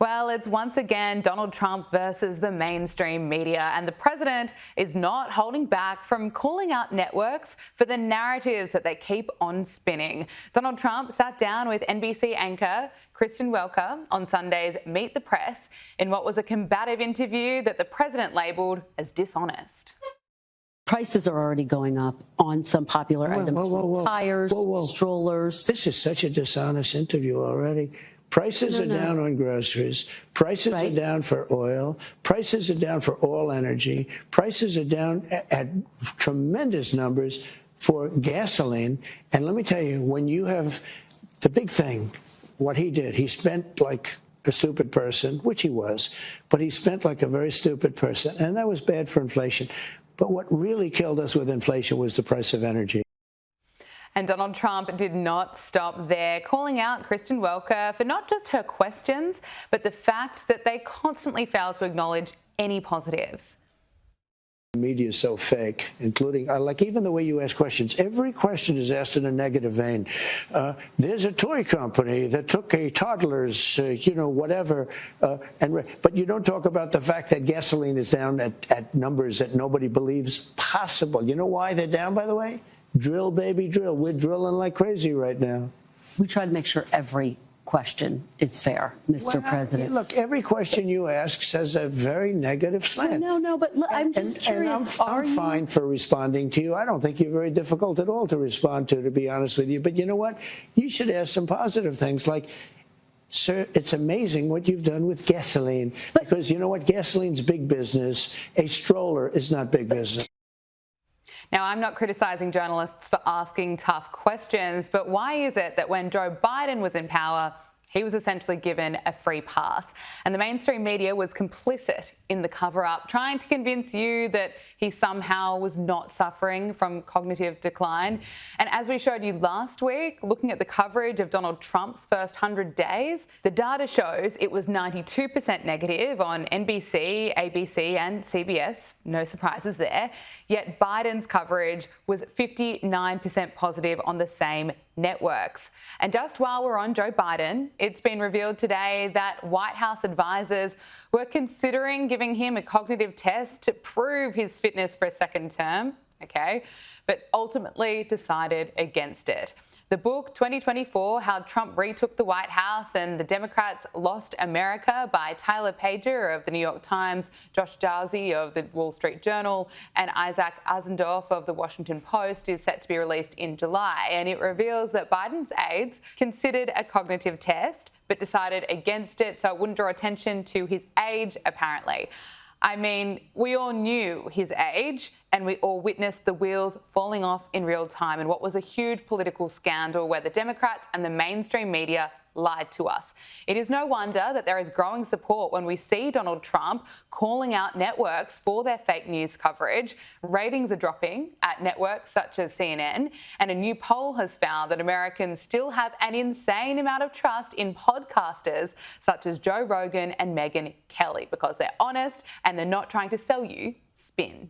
Well, it's once again Donald Trump versus the mainstream media, and the president is not holding back from calling out networks for the narratives that they keep on spinning. Donald Trump sat down with NBC anchor Kristen Welker on Sunday's Meet the Press in what was a combative interview that the president labelled as dishonest. Prices are already going up on some popular items. Tires, strollers. This is such a dishonest interview already. Prices are down on groceries. Prices are down for oil. Prices are down for all energy. Prices are down at tremendous numbers for gasoline. And let me tell you, when you have the big thing, what he did, he spent like a stupid person, which he was, but he spent like a very stupid person. And that was bad for inflation. But what really killed us with inflation was the price of energy. And Donald Trump did not stop there, calling out Kristen Welker for not just her questions, but the fact that they constantly fail to acknowledge any positives. The media is so fake, including, like even the way you ask questions. Every question is asked in a negative vein. There's a toy company that took a toddler's, whatever, but you don't talk about the fact that gasoline is down at numbers that nobody believes possible. You know why they're down, by the way? Drill, baby, drill. We're drilling like crazy right now. We try to make sure every question is fair, Mr. President. Look, every question you ask says a very negative slant. No, but look, I'm just curious. And I'm fine for responding to you. I don't think you're very difficult at all to respond to be honest with you. But you know what? You should ask some positive things like, sir, it's amazing what you've done with gasoline. Because you know what? Gasoline's big business. A stroller is not big business. Now, I'm not criticising journalists for asking tough questions, but why is it that when Joe Biden was in power, he was essentially given a free pass? And the mainstream media was complicit in the cover-up, trying to convince you that he somehow was not suffering from cognitive decline. And as we showed you last week, looking at the coverage of Donald Trump's first 100 days, the data shows it was 92% negative on NBC, ABC and CBS. No surprises there. Yet Biden's coverage was 59% positive on the same networks. And just while we're on Joe Biden, it's been revealed today that White House advisors were considering giving him a cognitive test to prove his fitness for a second term, but ultimately decided against it. The book, 2024, How Trump Retook the White House and the Democrats Lost America by Tyler Pager of the New York Times, Josh Jarzi of the Wall Street Journal, and Isaac Azendorf of the Washington Post is set to be released in July. And it reveals that Biden's aides considered a cognitive test, but decided against it, so it wouldn't draw attention to his age, apparently. I mean, we all knew his age and we all witnessed the wheels falling off in real time in what was a huge political scandal where the Democrats and the mainstream media lied to us. It is no wonder that there is growing support when we see Donald Trump calling out networks for their fake news coverage. Ratings are dropping at networks such as CNN, and a new poll has found that Americans still have an insane amount of trust in podcasters such as Joe Rogan and Megyn Kelly because they're honest and they're not trying to sell you spin.